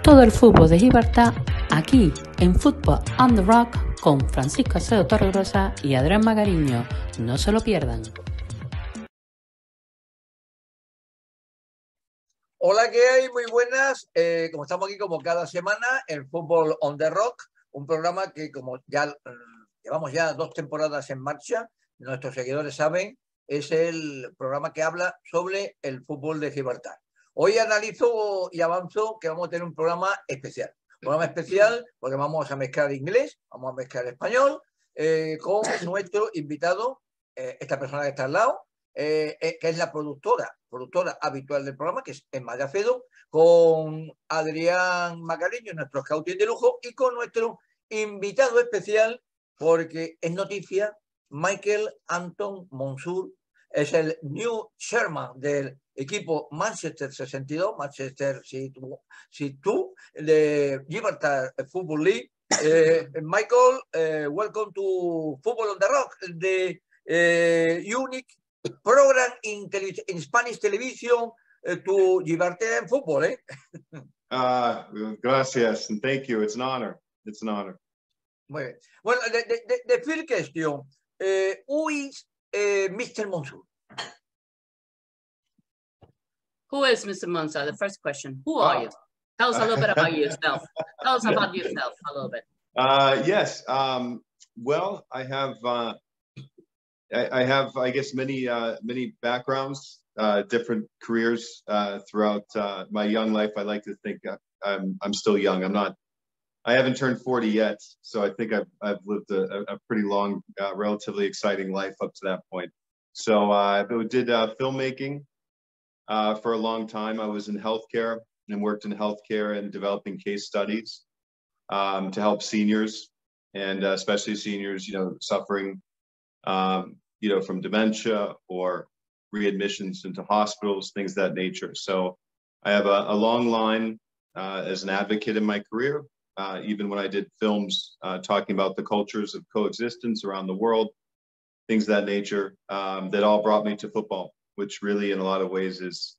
todo el fútbol de Gibraltar aquí en Futbol on the Rock con Francisco Acedo Torregrosa y Adrián Magariño. No se lo pierdan. Hola, ¿qué hay? Muy buenas. Como estamos aquí como cada semana en Futbol on the Rock, un programa que como ya llevamos ya 2 temporadas en marcha, nuestros seguidores saben, es el programa que habla sobre el fútbol de Gibraltar. Hoy analizo y avanzo que vamos a tener un programa especial. Un programa especial porque vamos a mezclar inglés, vamos a mezclar español, con nuestro invitado, esta persona que está al lado, que es la productora habitual del programa, que es ACEDO, con Adrián Magariño, nuestro scouting de lujo, y con nuestro invitado especial, porque es noticia, Michael Anton Monsur, es el new chairman del equipo Manchester 62, Manchester City de Gibraltar Football League. Michael, welcome to Futbol on the Rock, the unique program in Spanish television to Gibraltar football. Gracias, and thank you. It's an honor. It's an honor. Muy bien. Well, the first question, who is Mr. Monsur? Who is Mr. Monsur? The first question. Who are you? Tell us a little bit about yourself. Tell us about yourself a little bit. Yes. Well, I have, I guess, many backgrounds, different careers throughout my young life. I like to think I'm still young. I haven't turned 40 yet, so I think I've lived a pretty long, relatively exciting life up to that point. So I did filmmaking for a long time. I was in healthcare and worked in healthcare and developing case studies to help seniors, and especially seniors, suffering from dementia or readmissions into hospitals, things of that nature. So I have a long line as an advocate in my career, even when I did films talking about the cultures of coexistence around the world, things of that nature, that all brought me to football, which really in a lot of ways is,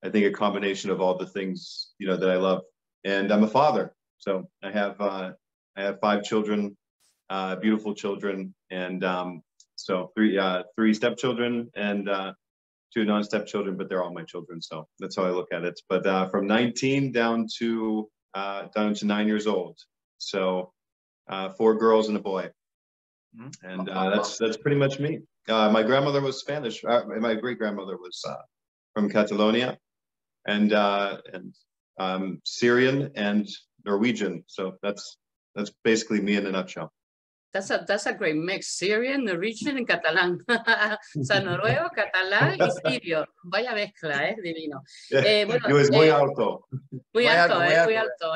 I think, a combination of all the things, that I love. And I'm a father. So I have 5 children, beautiful children, and so 3 stepchildren and 2 non-stepchildren, but they're all my children. So that's how I look at it. But from 19 down to 9 years old. So 4 girls and a boy. And that's pretty much me. My grandmother was Spanish. My great-grandmother was from Catalonia, and Syrian and Norwegian. So that's basically me in a nutshell. That's a great mix. Syrian, Norwegian y catalán. O sea, noruego, catalán y sirio. Vaya mezcla, divino. Bueno, es muy alto. Muy alto. Muy alto.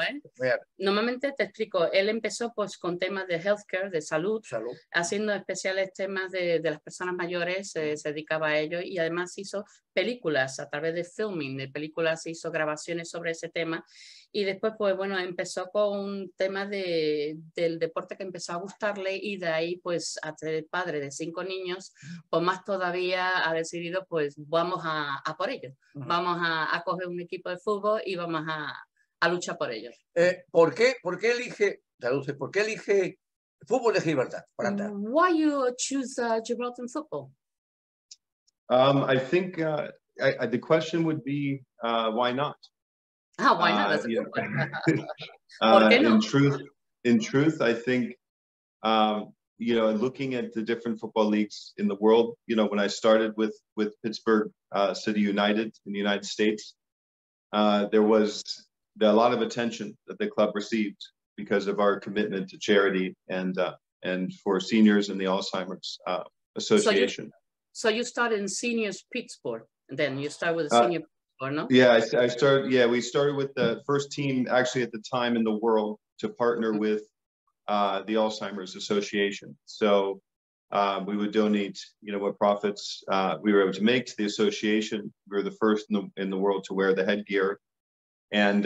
Normalmente te explico, él empezó pues con temas de healthcare, de salud. Haciendo especiales temas de las personas mayores, se dedicaba a ello, y además hizo películas a través de filming, de películas, hizo grabaciones sobre ese tema. Y después, pues bueno, empezó con un tema del deporte que empezó a gustarle, y de ahí, pues, a ser padre de 5 niños, pues más todavía ha decidido, pues, vamos a por ello. Vamos a coger un equipo de fútbol y vamos a luchar por ellos. ¿Por qué elige fútbol de Gibraltar? Why you choose Gibraltar football? I think the question would be, why not? Why not? That's a good one. In truth, I think, looking at the different football leagues in the world, when I started with Pittsburgh City United in the United States, there was a lot of attention that the club received because of our commitment to charity and for seniors and the Alzheimer's Association. So you started in seniors Pittsburgh, and then you start with a senior. Or no? Yeah, I started. Yeah, we started with the first team actually at the time in the world to partner with the Alzheimer's Association. So we would donate, what profits we were able to make to the association. We were the first in the world to wear the headgear, and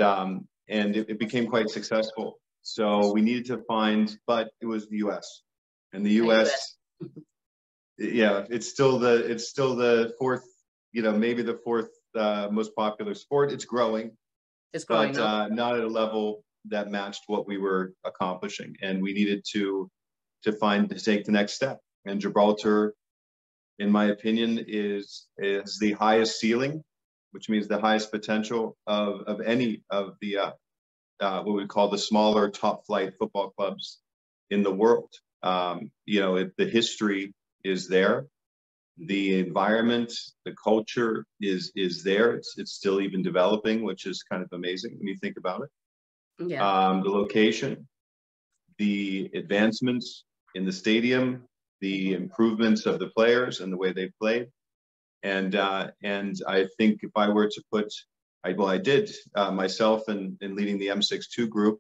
it became quite successful. So we needed to find, but it was the U.S. and the U.S. Yeah, it's still the 4th, maybe the 4th most popular sport. It's growing, but not at a level that matched what we were accomplishing. And we needed to take the next step. And Gibraltar, in my opinion, is the highest ceiling, which means the highest potential of any of the what we call the smaller top flight football clubs in the world. You know, the history is there, the environment, the culture is there. It's still even developing, which is kind of amazing when you think about it. Yeah. The location, the advancements in the stadium, the improvements of the players and the way they played. And I think if I were to put, I did myself in leading the M62 group,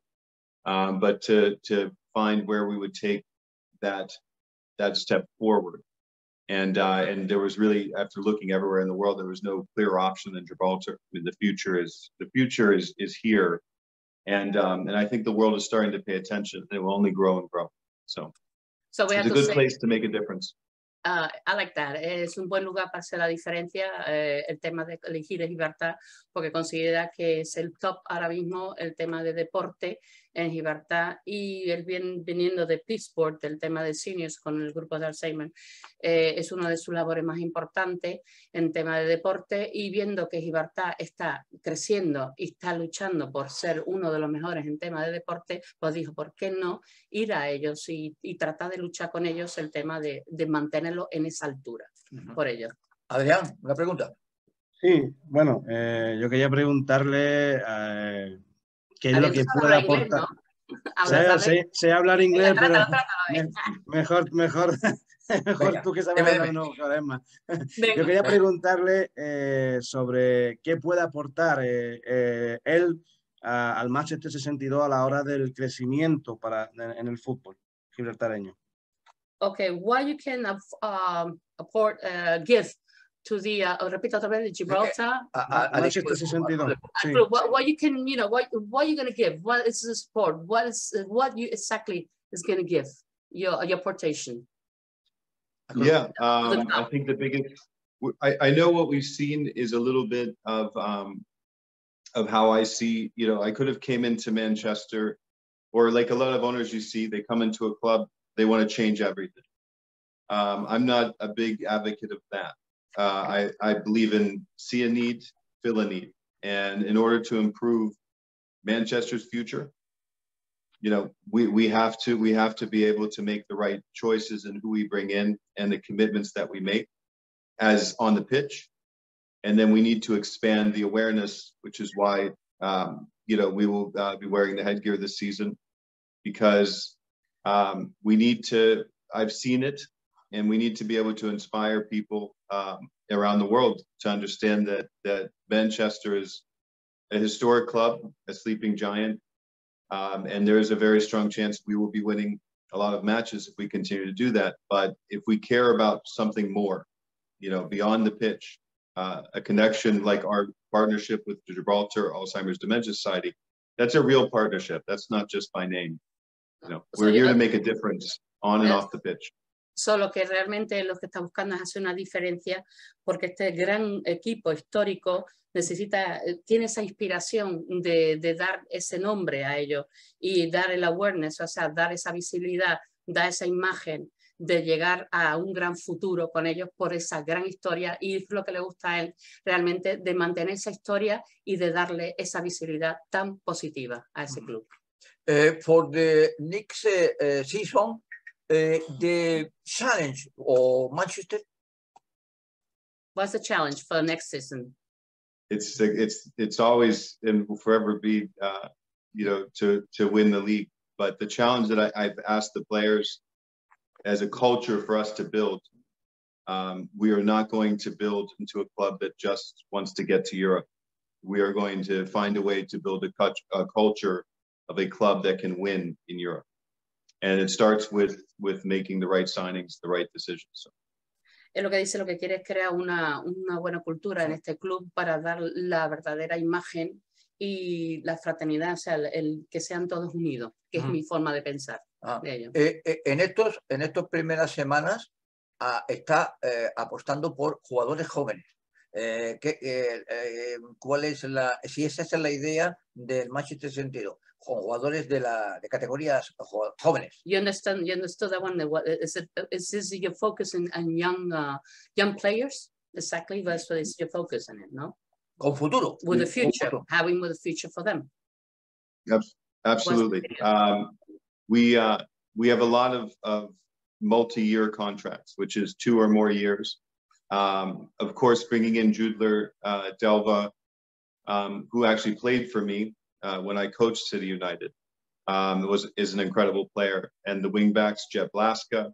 but to find where we would take that step forward. And there was really, after looking everywhere in the world, there was no clear option than Gibraltar. I mean, the future is here. And I think the world is starting to pay attention. It will only grow and grow. So it's a good place to make a difference. I like that. Es un buen lugar para hacer la diferencia, el tema de elegir Gibraltar, porque considera que es el top ahora mismo el tema de deporte en Gibraltar, y él viniendo de Pittsburgh, del tema de seniors con el grupo de Alzheimer, es una de sus labores más importantes en tema de deporte, y viendo que Gibraltar está creciendo y está luchando por ser uno de los mejores en tema de deporte, pues dijo, ¿por qué no ir a ellos y tratar de luchar con ellos el tema de mantenerlo en esa altura? Por ellos. Adrián, una pregunta. Sí, bueno, yo quería preguntarle qué es lo que puede aportar. Sé hablar inglés, pero mejor tú que sabes hablar, no, Emma. Yo quería preguntarle sobre qué puede aportar él al Manchester 62 a la hora del crecimiento en el fútbol gibraltareño. Okay, what you can give to the repito otra vez, Gibraltar. Manchester 62. Sí. What you can, you know, what you're going to give? What is the sport? What you exactly is going to give your aportation? Yeah, I think the biggest. I know what we've seen is a little bit of how I see. You know, I could have came into Manchester, or like a lot of owners you see, they come into a club, they want to change everything. I'm not a big advocate of that. I believe in see a need, fill a need. And in order to improve Manchester's future, you know, we have to be able to make the right choices in who we bring in and the commitments that we make as on the pitch. And then we need to expand the awareness, which is why, you know, we will be wearing the headgear this season, because we need to, I've seen it, and we need to be able to inspire people around the world to understand that Manchester is a historic club, a sleeping giant, and there is a very strong chance we will be winning a lot of matches if we continue to do that. But if we care about something more, you know, beyond the pitch, a connection like our partnership with the Gibraltar Alzheimer's Dementia Society, that's a real partnership. That's not just by name. You know, we're here to make a difference on and off the pitch. Solo que realmente lo que está buscando es hacer una diferencia, porque este gran equipo histórico tiene esa inspiración de dar ese nombre a ellos y dar el awareness, o sea, dar esa visibilidad, dar esa imagen de llegar a un gran futuro con ellos por esa gran historia, y es lo que le gusta a él realmente, de mantener esa historia y de darle esa visibilidad tan positiva a ese club. For the next season, the challenge or Manchester? What's the challenge for the next season? It's always and will forever be, you know, to win the league. But the challenge that I've asked the players as a culture for us to build, we are not going to build into a club that just wants to get to Europe. We are going to find a way to build a culture of a club that can win in Europe. And it starts with making the right signings, the right decisions. So. Es lo que dice, lo que quiere es crear una buena cultura en este club para dar la verdadera imagen y la fraternidad, o sea, el que sean todos unidos, que es mi forma de pensar de ellos. En estas primeras semanas está apostando por jugadores jóvenes. ¿Cuál es si esa es la idea del match en este sentido? Con jugadores de categorías jóvenes. You understood that one? Is this your focus on young players? Exactly, that's what is your focus on it, no? Con futuro. With the future, having with the future for them. Absolutely. We have a lot of multi-year contracts, which is 2 or more years. Of course, bringing in Judler Delva, who actually played for me when I coached City United, is an incredible player. And the wingbacks, Jet Blaska,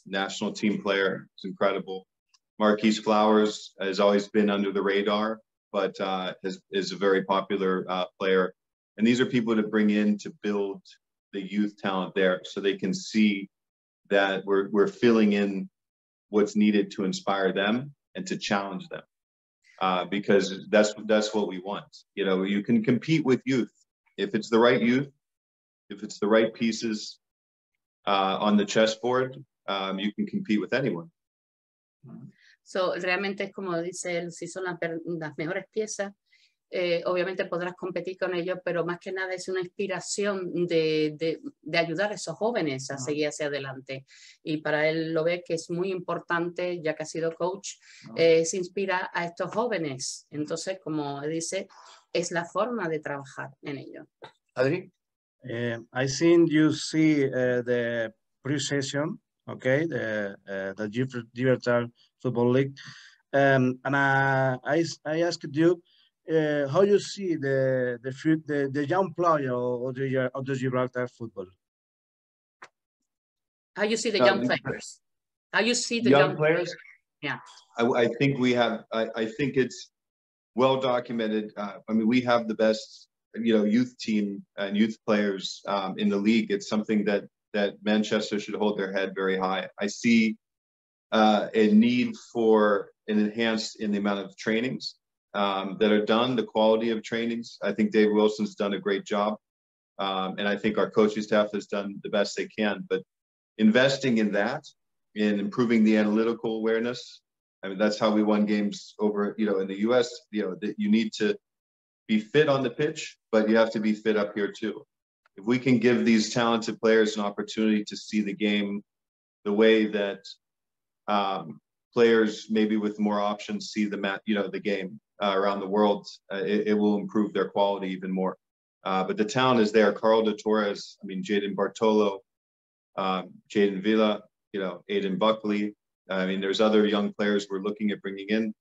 national team player, is incredible. Marquise Flowers has always been under the radar, but is a very popular player. And these are people to bring in to build the youth talent there, so they can see that we're filling in what's needed to inspire them and to challenge them, because that's what we want. You know, you can compete with youth if it's the right youth, if it's the right pieces on the chessboard. You can compete with anyone. So, realmente es como dice él, si son las mejores piezas, obviamente podrás competir con ellos, pero más que nada es una inspiración de ayudar a esos jóvenes a seguir hacia adelante. Y para él lo ve que es muy importante, ya que ha sido coach, se inspira a estos jóvenes. Entonces, como dice, es la forma de trabajar en ello. Adri? I think you see the pre-session, okay, the Gibraltar Football League, and I asked you how you see the young player of the Gibraltar football. How you see the young players? How you see the young players? Yeah. I think we have. I think it's well documented. I mean, we have the best, youth team and youth players in the league. It's something that Manchester should hold their head very high. I see a need for an enhanced in the amount of trainings that are done, the quality of trainings. I think Dave Wilson's done a great job. And I think our coaching staff has done the best they can, but investing in that, in improving the analytical awareness. I mean, that's how we won games over, in the US, that you need to be fit on the pitch, but you have to be fit up here too. If we can give these talented players an opportunity to see the game the way that players maybe with more options see the game around the world, it will improve their quality even more. But the talent is there. Carl de Torres, Jadon Bartolo, Jaden Villa, Aiden Buckley. I mean, there's other young players we're looking at bringing in.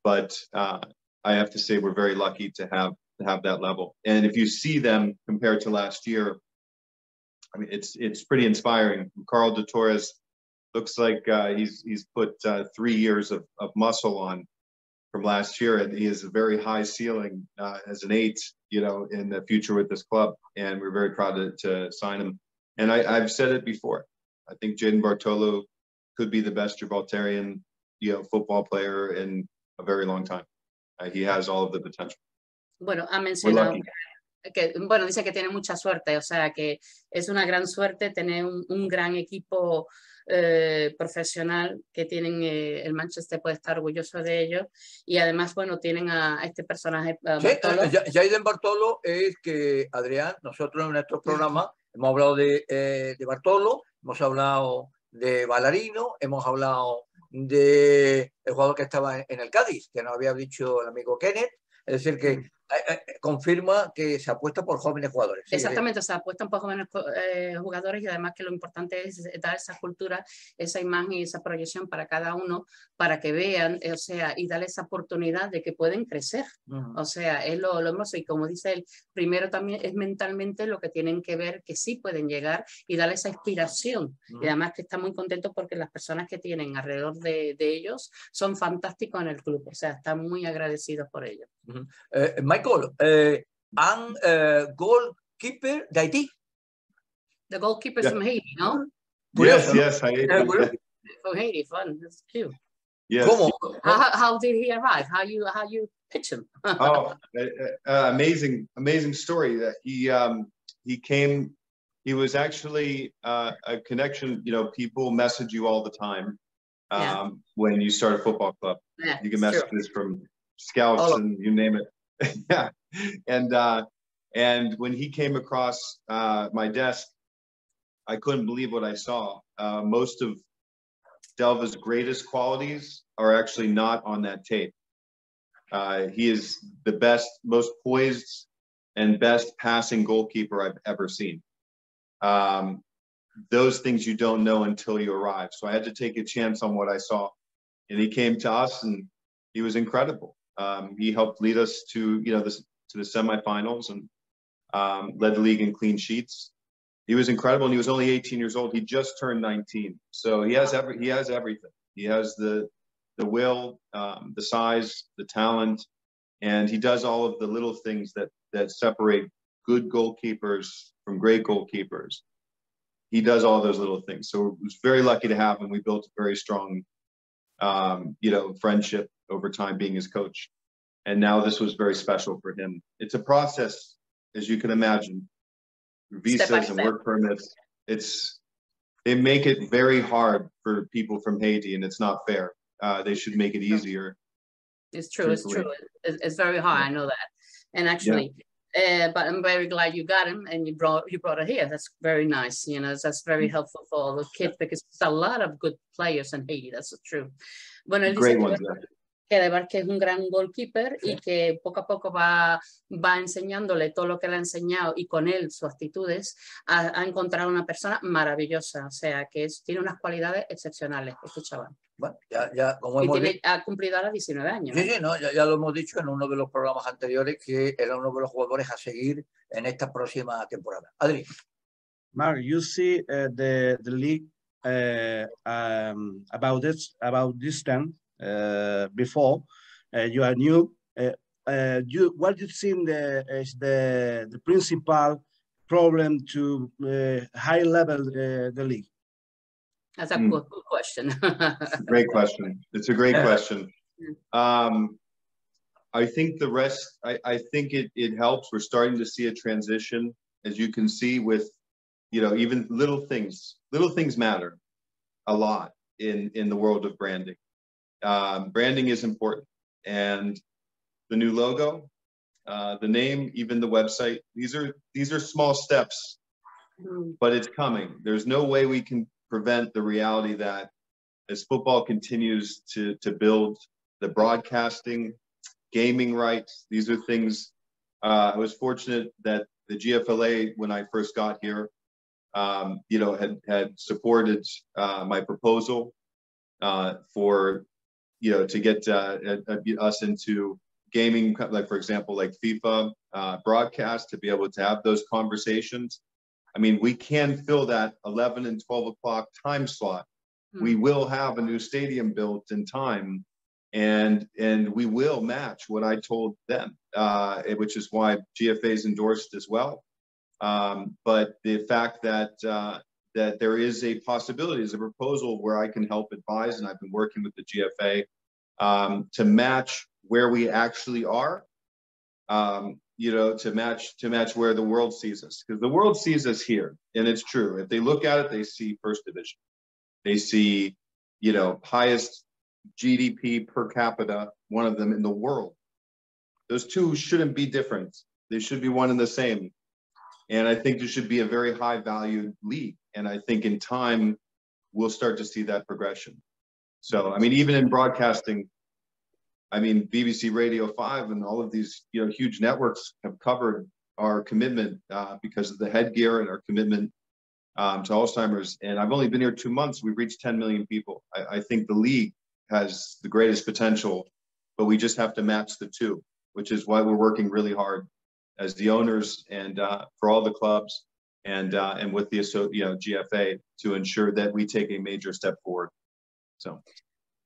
But I have to say we're very lucky to have that level. And if you see them compared to last year, I mean, it's pretty inspiring. Carl de Torres looks like he's put 3 years of muscle on from last year, and he has a very high ceiling as an 8, in the future with this club. And we're very proud to sign him. And I've said it before. I think Jaden Bartolo could be the best Gibraltarian, football player in a very long time. He has all of the potential. Bueno, ha mencionado que, dice que tiene mucha suerte, o sea, que es una gran suerte tener un gran equipo profesional que tienen. El Manchester puede estar orgulloso de ellos, y además, tienen a este personaje, Bartolo. Jaden Bartolo es que, Adrián, nosotros en nuestro programa hemos hablado de Bartolo, hemos hablado de Ballarino, hemos hablado del jugador que estaba en el Cádiz, que nos había dicho el amigo Kenneth. Es decir, que confirma que se apuesta por jóvenes jugadores. ¿Sí? Exactamente, se apuestan por jóvenes jugadores, y además que lo importante es dar esa cultura, esa imagen y esa proyección para cada uno, para que vean, o sea, y darle esa oportunidad de que pueden crecer. O sea, es lo hermoso, y como dice él, primero también es mentalmente lo que tienen que ver, que sí pueden llegar, y darle esa inspiración. Y además que está muy contento porque las personas que tienen alrededor de ellos son fantásticos en el club, o sea, están muy agradecidos por ello. Michael, and goalkeeper de Haití. The goalkeeper from Haiti, ¿no? Yes, Haiti. From Haiti, fun. That's cute. Yes. How did he arrive? How you pitch him? Amazing story. That he came. He was actually a connection. People message you all the time, when you start a football club. Yeah, you get messages from scouts and you name it. Yeah. And when he came across my desk, I couldn't believe what I saw. Most of Delva's greatest qualities are actually not on that tape. He is the best, most poised and best passing goalkeeper I've ever seen. Those things you don't know until you arrive. So I had to take a chance on what I saw. And he came to us and he was incredible. He helped lead us to, to the semifinals and led the league in clean sheets. He was incredible, and he was only 18 years old. He just turned 19. So he has everything. He has the will, the size, the talent, and he does all of the little things that separate good goalkeepers from great goalkeepers. He does all those little things. So I was very lucky to have him. We built a very strong, friendship over time being his coach. And now this was very special for him. It's a process, as you can imagine. Visas and work permits, they make it very hard for people from Haiti, and it's not fair. They should make it easier. It's true. It's true. It's very hard. I know that. And actually, but I'm very glad you got him and you brought it here. That's very nice. That's very helpful for all the kids because there's a lot of good players in Haiti. That's true. Bueno, él dice que es un gran goalkeeper y que poco a poco va enseñándole todo lo que le ha enseñado y con él sus actitudes ha encontrado una persona maravillosa, o sea que tiene unas cualidades excepcionales este chaval. Bueno, ya como hemos dicho, ha cumplido ahora 19 años. Sí, no, ya lo hemos dicho en uno de los programas anteriores que era uno de los jugadores a seguir en esta próxima temporada. Adri. Mark, you see the league about this time. Before you are new, what you think is the principal problem to high level the league? That's a good question. Great question. It's a great question. I think the rest, I think it helps. We're starting to see a transition, as you can see with, even little things matter a lot in the world of branding. Branding is important, and the new logo, the name, even the website, these are small steps, but it's coming. There's no way we can prevent the reality that as football continues to build the broadcasting, gaming rights, these are things. I was fortunate that the GFLA, when I first got here, had supported my proposal for to get us into gaming, like for example, like FIFA broadcast, to be able to have those conversations. I mean, we can fill that 11 and 12 o'clock time slot. We will have a new stadium built in time, and we will match what I told them, which is why GFA is endorsed as well. But the fact that there is a possibility, is a proposal where I can help advise, and I've been working with the GFA to match where we actually are, to match where the world sees us, because the world sees us here, and it's true. If they look at it, they see first division, they see, highest GDP per capita, one of them in the world. Those two shouldn't be different. They should be one and the same. And I think there should be a very high valued league. And I think in time, we'll start to see that progression. So, I mean, even in broadcasting, I mean, BBC Radio 5 and all of these, huge networks have covered our commitment because of the headgear and our commitment to Alzheimer's. And I've only been here 2 months. We've reached 10 million people. I think the league has the greatest potential, but we just have to match the two, which is why we're working really hard as the owners and for all the clubs and with the GFA to ensure that we take a major step forward. So.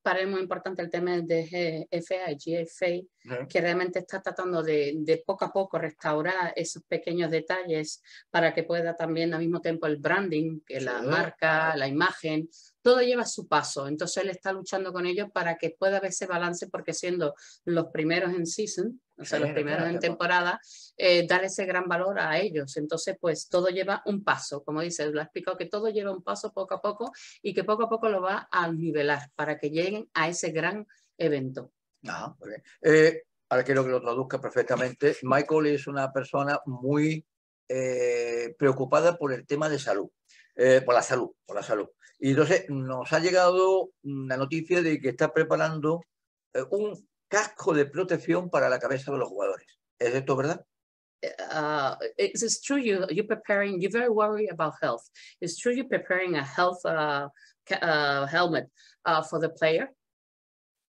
Para él es muy importante el tema de GFA y GFA, que realmente está tratando de poco a poco restaurar esos pequeños detalles para que pueda también al mismo tiempo el branding, que la marca, la imagen, todo lleva su paso. Entonces él está luchando con ellos para que pueda haber ese balance, porque siendo los primeros en season, o sea, los primeros en temporada, dar ese gran valor a ellos. Entonces, pues todo lleva un paso, como dices, lo ha explicado, que todo lleva un paso poco a poco y que poco a poco lo va a nivelar para que lleguen a ese gran evento. Ajá, muy bien. Ahora quiero que lo traduzca perfectamente. Michael es una persona muy preocupada por el tema de salud, por la salud. Y entonces nos ha llegado una noticia de que está preparando un casco de protección para la cabeza de los jugadores. ¿Es esto verdad? It's true you're preparing, you're very worried about health. It's true you're preparing a health helmet for the player?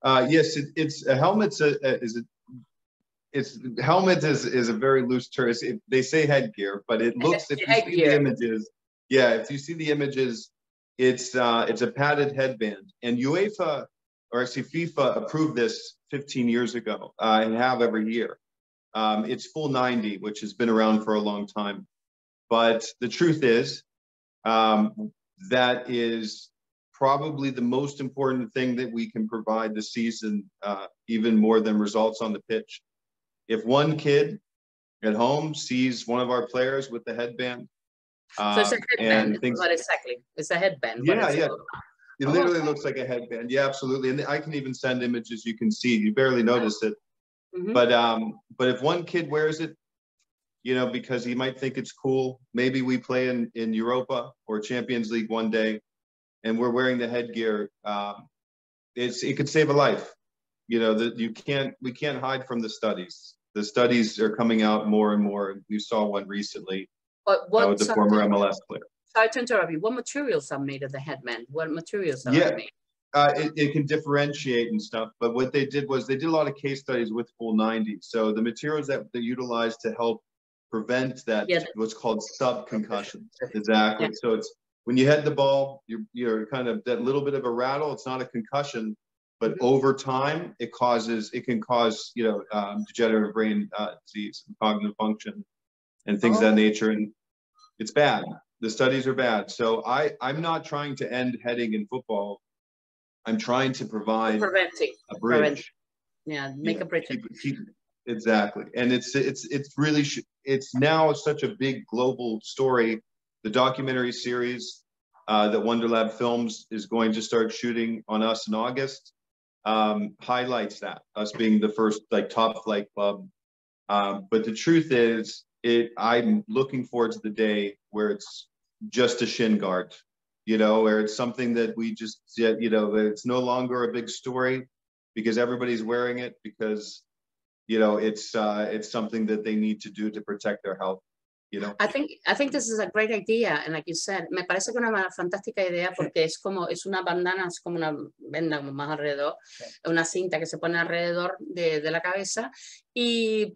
Yes, it's a helmet's helmet is a very loose term. They say headgear, but it looks, if you see the images, if you see the images, it's a padded headband. And UEFA, or actually FIFA, approved this 15 years ago and have every year. It's full 90, which has been around for a long time. But the truth is, that is probably the most important thing that we can provide this season, even more than results on the pitch. If one kid at home sees one of our players with the headband, so it's a headband, what exactly? It's a headband. Yeah. It literally looks like a headband. Yeah, absolutely. And I can even send images you can see. You barely notice it. Mm-hmm. But if one kid wears it, you know, because he might think it's cool, maybe we play in Europa or Champions League one day, and we're wearing the headgear, it could save a life. You know, we can't hide from the studies. The studies are coming out more and more. We saw one recently with the former MLS player. Sorry to interrupt you. What materials are made of the headband? What materials are made? It can differentiate and stuff, but what they did was they did a lot of case studies with full 90. So the materials that they utilized to help prevent that, what's called sub-concussions. Exactly. Yeah. So it's when you head the ball, you're kind of that little bit of a rattle. It's not a concussion, but over time it can cause degenerative brain disease and cognitive function and things of that nature, and it's bad. The studies are bad. So I'm not trying to end heading in football. I'm trying to provide a bridge. Make a bridge. Exactly. And it's really, it's now such a big global story. The documentary series that Wonderlab Films is going to start shooting on us in August highlights that, us being the first top flight club. But the truth is, I'm looking forward to the day where it's just a shin guard, where it's something that we just, it's no longer a big story because everybody's wearing it because, it's something that they need to do to protect their health. I think this is a great idea, and like you said, me parece que una fantástica idea porque es una bandana, es como una venda más alrededor, una cinta que se pone alrededor de la cabeza y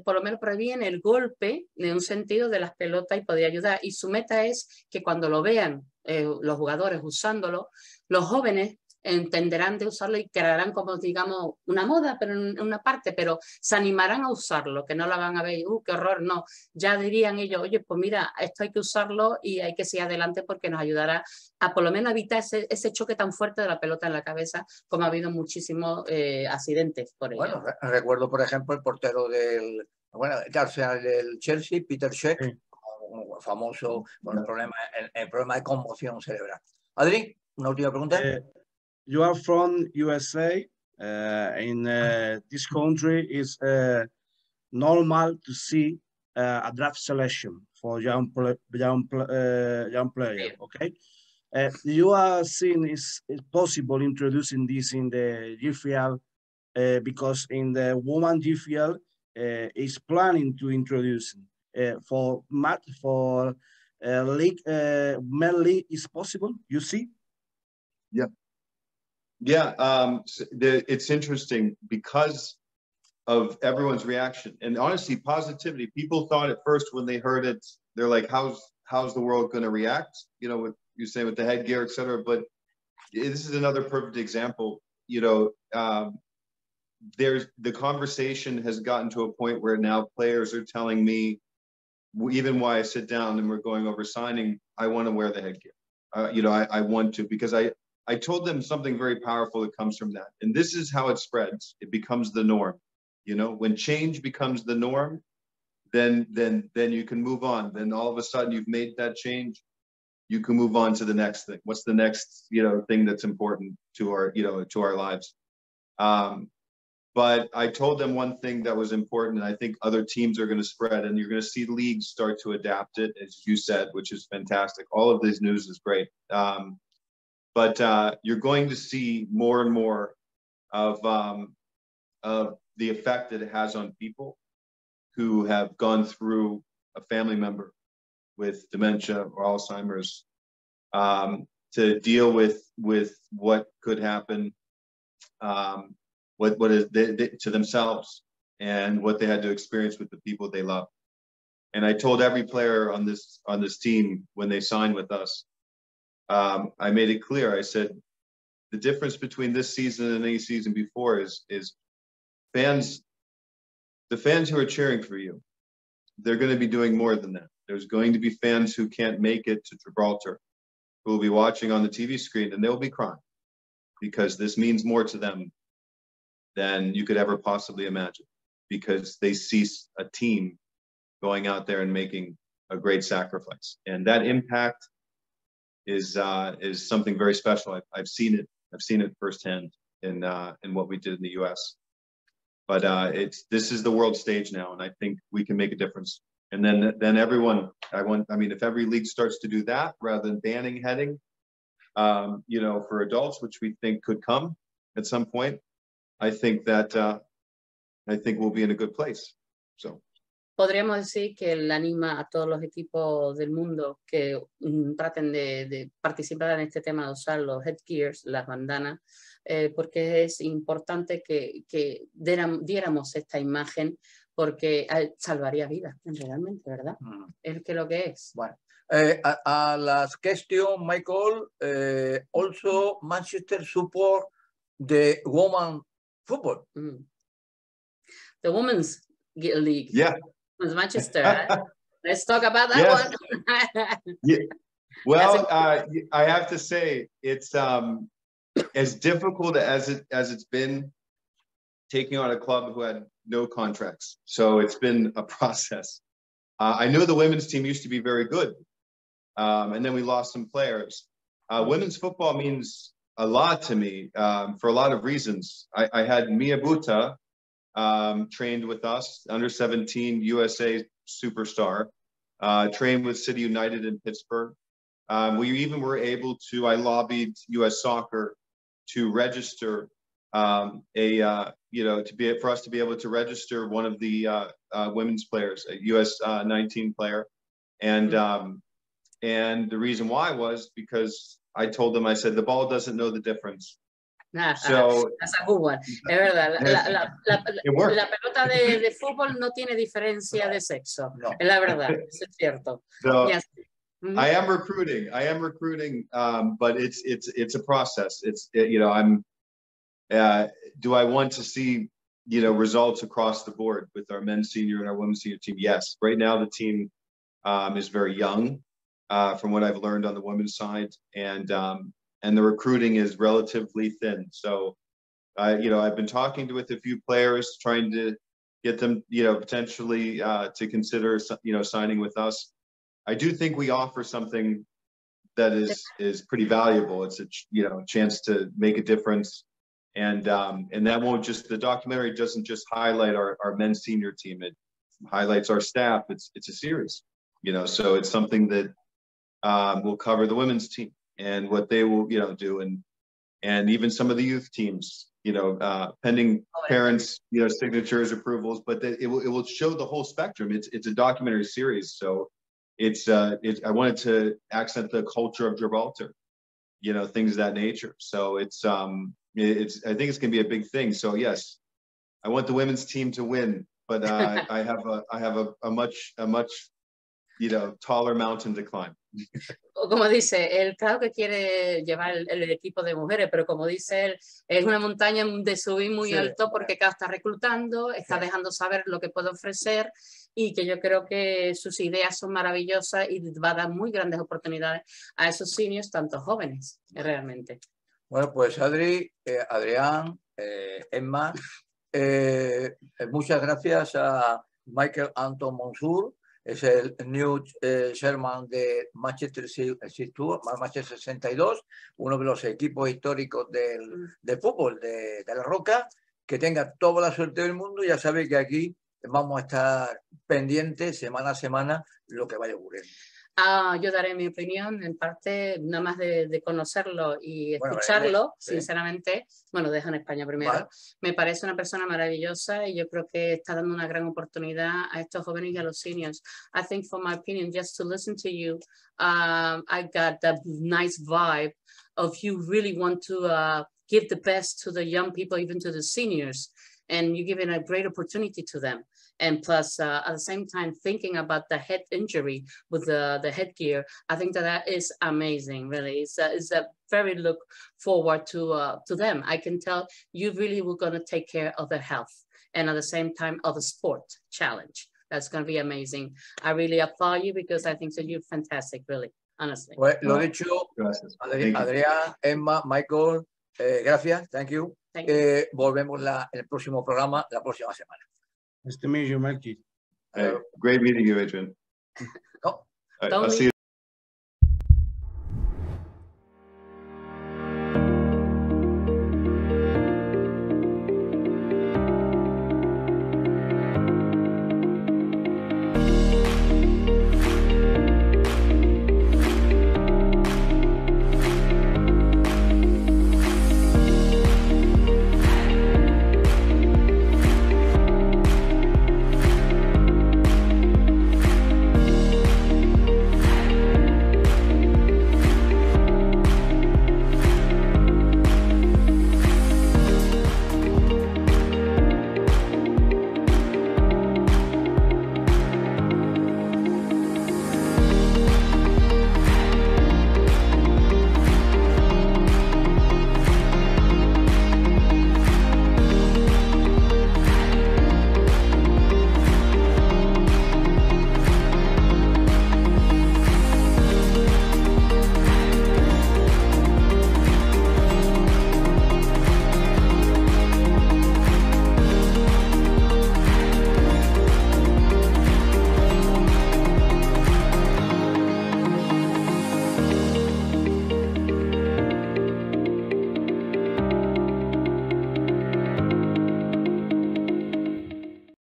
por lo menos previene el golpe en un sentido de las pelotas y podría ayudar. Y su meta es que cuando lo vean los jugadores usándolo, los jóvenes entenderán de usarlo y crearán como, digamos, una moda, pero en una parte, pero se animarán a usarlo, que no la van a ver, qué horror, no. Ya dirían ellos, oye, pues mira, esto hay que usarlo y hay que seguir adelante porque nos ayudará a por lo menos evitar ese choque tan fuerte de la pelota en la cabeza, como ha habido muchísimos accidentes por ello. Bueno, recuerdo, por ejemplo, el portero del Chelsea, Peter Cech, famoso con el problema de conmoción cerebral. Adri, una última pregunta. You are from USA. In this country, it's normal to see a draft selection for young player. Okay, you are seeing is possible introducing this in the GFL because in the woman GFL is planning to introduce for league male league is possible. You see? Yeah, it's interesting because of everyone's reaction and honestly positivity. People thought at first when they heard it, they're like, how's the world going to react? What you're saying with the headgear, etc. But this is another perfect example. There's the conversation has gotten to a point where now players are telling me, even while I sit down and we're going over signing, I want to wear the headgear. I want to, because I told them something very powerful that comes from that. And this is how it spreads. It becomes the norm. When change becomes the norm, then you can move on. Then all of a sudden you've made that change. You can move on to the next thing. What's the next, thing that's important to our lives? But I told them one thing that was important, and I think other teams are going to spread, and you're going to see leagues start to adapt it, as you said, which is fantastic. All of this news is great. But you're going to see more and more of the effect that it has on people who have gone through a family member with dementia or Alzheimer's, to deal with what could happen, what is to themselves, and what they had to experience with the people they love. And I told every player on this team when they signed with us, I made it clear. I said, the difference between this season and any season before is fans. The fans who are cheering for you, they're going to be doing more than that. There's going to be fans who can't make it to Gibraltar, who will be watching on the TV screen, and they'll be crying because this means more to them than you could ever possibly imagine, because they see a team going out there and making a great sacrifice. And that impact is something very special. I've seen it. I've seen it firsthand in what we did in the US. But this is the world stage now, and I think we can make a difference. And then everyone, if every league starts to do that rather than banning heading, for adults, which we think could come at some point, I think we'll be in a good place. So. Podríamos decir que él anima a todos los equipos del mundo que traten de participar en este tema de usar los headgears, las bandanas, porque es importante que diéramos esta imagen, porque salvaría vidas, realmente, ¿verdad? Es que lo que es. Bueno, a las questions, Michael, also Manchester support the woman football. The Women's League. Yeah. Manchester. Let's talk about that one. Yeah. Well, I have to say, it's as difficult as it's been taking on a club who had no contracts. So it's been a process. I knew the women's team used to be very good, and then we lost some players. Women's football means a lot to me for a lot of reasons. I had Mia Buta trained with us, under 17 USA superstar, trained with City United in Pittsburgh. We even were able to, I lobbied US Soccer to register for us to be able to register one of the women's players, a US 19 player. And the reason why was because I told them, I said, the ball doesn't know the difference. So, that's a good one. Es verdad, la pelota de fútbol no tiene diferencia de sexo. No. Es la verdad, eso es cierto. So, yes. I am recruiting, but it's a process. Do I want to see, results across the board with our men's senior and our women's senior team? Yes. Right now, the team is very young, from what I've learned on the women's side, and the recruiting is relatively thin. So, I've been talking with a few players, trying to get them, potentially to consider, signing with us. I do think we offer something that is pretty valuable. It's a chance to make a difference, and that won't just, the documentary doesn't just highlight our men's senior team. It highlights our staff. It's a series, so it's something that will cover the women's team and what they will, do, and even some of the youth teams, pending parents, signatures, approvals, but it will show the whole spectrum. It's a documentary series, so I wanted to accent the culture of Gibraltar, things of that nature. So I think it's gonna be a big thing. So yes, I want the women's team to win, but I have a much taller mountain to climb. como dice él, claro que quiere llevar el equipo de mujeres, pero como dice él, es una montaña de subir muy alto porque claro, está reclutando, está dejando saber lo que puede ofrecer y que yo creo que sus ideas son maravillosas y va a dar muy grandes oportunidades a esos seniors, tanto jóvenes, realmente. Bueno, pues Adrián, Emma, muchas gracias a Michael Anton Monsur, es el new chairman de Manchester 62, uno de los equipos históricos del fútbol de La Roca. Que tenga toda la suerte del mundo. Ya sabe que aquí vamos a estar pendientes semana a semana lo que vaya ocurriendo. Yo daré mi opinión, en parte, nada más de conocerlo y escucharlo, sinceramente. Bueno, dejo en España primero. Vale. Me parece una persona maravillosa y yo creo que está dando una gran oportunidad a estos jóvenes y a los seniors. I think, for my opinion, just to listen to you, I got that nice vibe of you really want to give the best to the young people, even to the seniors, and you're giving a great opportunity to them. And plus, at the same time, thinking about the head injury with the headgear, I think that is amazing, really. It's a very look forward to them. I can tell you really were going to take care of their health and at the same time of the sport challenge. That's going to be amazing. I really applaud you because I think that you're fantastic, really, honestly. Pues lo dicho, Adrián, Emma, Michael, gracias, thank you. Volvemos el próximo programa la próxima semana. Nice to meet you, Mikey. Great meeting you, Adrian. No. I'll see you.